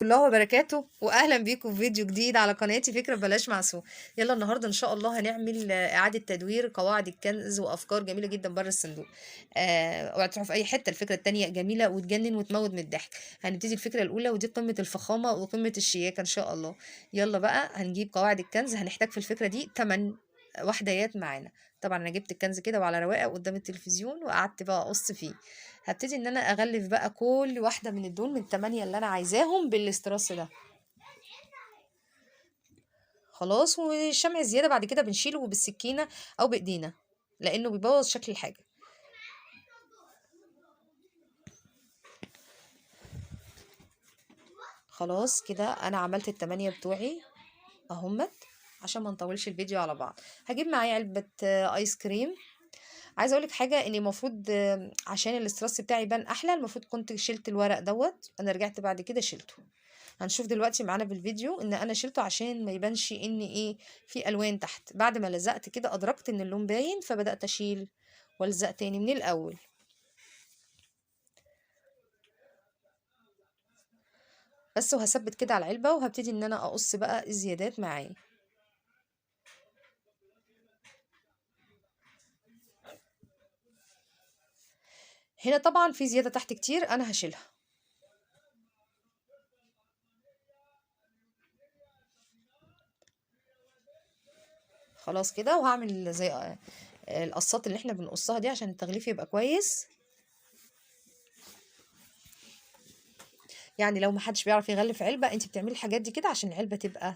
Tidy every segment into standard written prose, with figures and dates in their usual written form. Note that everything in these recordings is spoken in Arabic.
الله وبركاته، واهلا بيكم في فيديو جديد على قناتي فكرة بلاش معسول. يلا النهارده ان شاء الله هنعمل اعادة تدوير قواعد الكنز وافكار جميلة جدا بره الصندوق. اوعى تروحوا في اي حتة، الفكرة التانية جميلة وتجنن وتموت من الضحك. هنبتدي الفكرة الاولى ودي قمة الفخامة وقمة الشياكة ان شاء الله. يلا بقى هنجيب قواعد الكنز. هنحتاج في الفكرة دي 8 وحديات معانا. طبعا انا جبت الكنز كده وعلى رواقه قدام التلفزيون وقعدت بقى اقص فيه. هبتدي ان انا اغلف بقى كل واحده من الدول من التمانية اللي انا عايزاهم بالاستراس ده. خلاص، والشمع الزياده بعد كده بنشيله بالسكينه او بايدينا لانه بيبوظ شكل الحاجه. خلاص كده انا عملت التمانية بتوعي اهمت. عشان ما نطولش الفيديو على بعض هجيب معايا علبه ايس كريم. عايزه اقولك حاجه، ان المفروض عشان الاستراس بتاعي يبان احلى المفروض كنت شلت الورق دوت. انا رجعت بعد كده شلته. هنشوف دلوقتي معانا في الفيديو ان انا شلته عشان ما يبانش ان ايه في الوان تحت. بعد ما لزقت كده ادركت ان اللون باين فبدات اشيل والزق تاني من الاول. بس وهثبت كده على العلبه وهبتدي ان انا اقص بقى الزيادات معايا. هنا طبعا في زياده تحت كتير انا هشيلها. خلاص كده وهعمل زي القصات اللي احنا بنقصها دي عشان التغليف يبقى كويس. يعني لو محدش بيعرف يغلف علبة انت بتعملي الحاجات دي كده عشان العلبة تبقى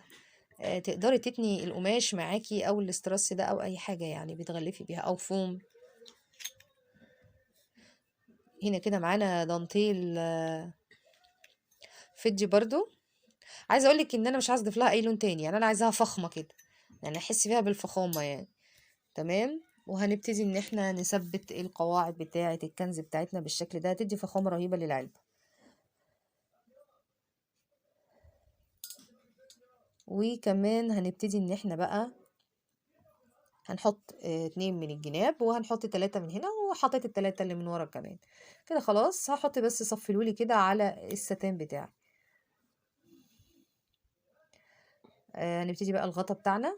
تقدري تتني القماش معاكي او الاسترس ده او اي حاجة يعني بتغلفي بيها او فوم. هنا كده معانا دانتيل فضي برضو. عايزة اقولك ان انا مش عايزة اضيف لها اي لون تاني، يعني انا عايزاها فخمة كده، يعني احس فيها بالفخامة يعني. تمام. وهنبتدي ان احنا نثبت القواعد بتاعة الكنز بتاعتنا بالشكل ده، تدي فخامة رهيبة للعلبة. وكمان هنبتدي ان احنا بقى هنحط اتنين من الجناب وهنحط تلاتة من هنا، وحطيت التلاتة اللي من ورا كمان. كده خلاص هحط بس صفلولي كده على الستان بتاعي. هنبتدي بقى الغطا بتاعنا.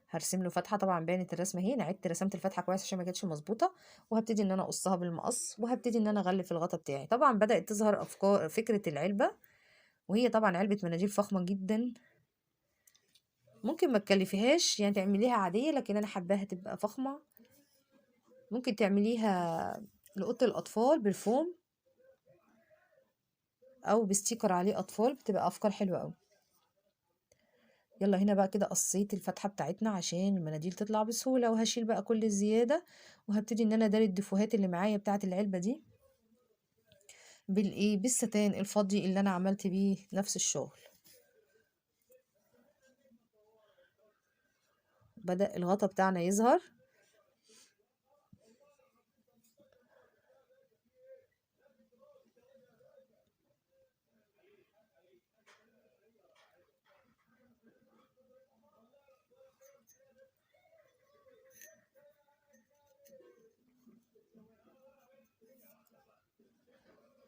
هرسم له فتحة، طبعا بانت الرسمة اهي، انا عدت رسمت الفتحة كويس عشان ما كانتش مظبوطة. وهبتدي ان انا اقصها بالمقص وهبتدي ان انا اغلف الغطا بتاعي. طبعا بدأت تظهر افكار فكرة العلبة، وهي طبعا علبة مناديل فخمة جدا. ممكن ما تكلفيهاش يعني تعمليها عادية، لكن انا حباها تبقى فخمة. ممكن تعمليها لأوضة الأطفال بالفوم او بستيكر عليه اطفال، بتبقى افكار حلوه قوي. يلا هنا بقى كده قصيت الفتحه بتاعتنا عشان المناديل تطلع بسهوله، وهشيل بقى كل الزياده. وهبتدي ان انا اداري الدفوهات اللي معايا بتاعه العلبه دي بالايه بالستان الفضي اللي انا عملت بيه نفس الشغل. بدأ الغطا بتاعنا يظهر.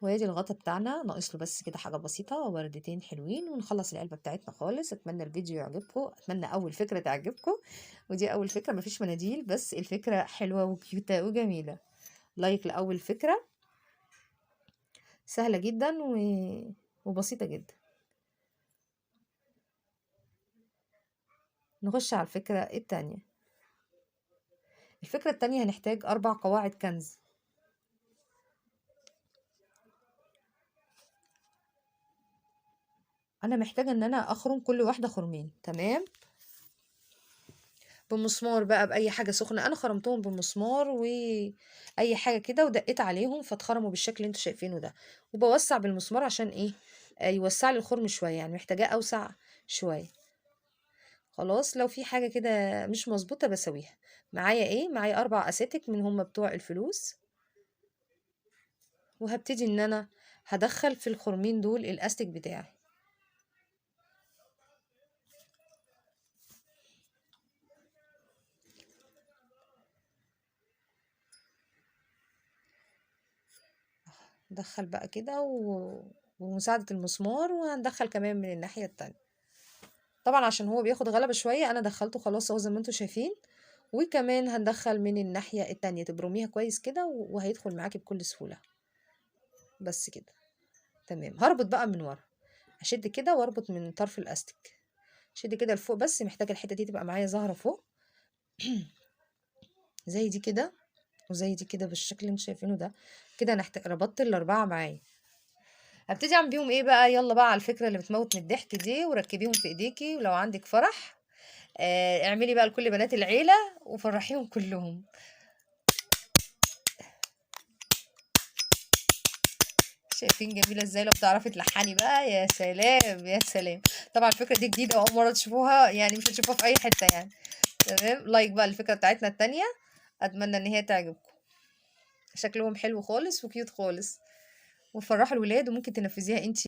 وادي الغطا بتاعنا، ناقص له بس كده حاجه بسيطه ووردتين حلوين ونخلص العلبه بتاعتنا خالص. اتمنى الفيديو يعجبكم، اتمنى اول فكره تعجبكم. ودي اول فكره، مفيش مناديل بس الفكره حلوه وكيوتة وجميله. لايك لاول فكره، سهله جدا وبسيطه جدا. نخش على الفكره التانية. الفكره التانية هنحتاج 4 قواعد كنز. انا محتاجه ان انا اخرم كل واحده خرمين. تمام. بمسمار بقى باي حاجه سخنه، انا خرمتهم بمسمار واي حاجه كده ودقيت عليهم فاتخرموا بالشكل اللي انتوا شايفينه ده. وبوسع بالمسمار عشان ايه؟ يوسع لي الخرم شويه، يعني محتاجاه اوسع شويه. خلاص لو في حاجه كده مش مظبوطه بسويها. معايا ايه؟ معايا 4 اساتك من هم بتوع الفلوس. وهبتدي ان انا هدخل في الخرمين دول الاستك بتاعي. دخل بقى كده بمساعدة المسمار، وهندخل كمان من الناحية التانية. طبعا عشان هو بياخد غلبة شوية انا دخلته خلاص اهو زي ما انتوا شايفين، وكمان هندخل من الناحية التانية تبرميها كويس كده وهيدخل معاكي بكل سهولة. بس كده تمام. هربط بقى من ورا، هشد كده واربط من طرف الاستك، شد كده لفوق، بس محتاجة الحتة دي تبقى معايا ظاهرة فوق زي دي كده وزي دي كده بالشكل اللي انتوا شايفينه ده. كده انا ربطت الاربعة معايا. هبتدي اعمل بيهم ايه بقى؟ يلا بقى على الفكرة اللي بتموت من الضحك دي، وركبيهم في ايديكي، ولو عندك فرح اعملي بقى لكل بنات العيلة وفرحيهم كلهم. شايفين جميلة ازاي؟ لو بتعرفي تلحني بقى يا سلام يا سلام. طبعا الفكرة دي جديدة وأول مرة تشوفوها، يعني مش هتشوفوها في أي حتة يعني. تمام، لايك بقى الفكرة بتاعتنا التانية، أتمنى إن هي تعجبكم. شكلهم حلو خالص وكيوت خالص، وفرحوا الولاد، وممكن تنفذيها انتي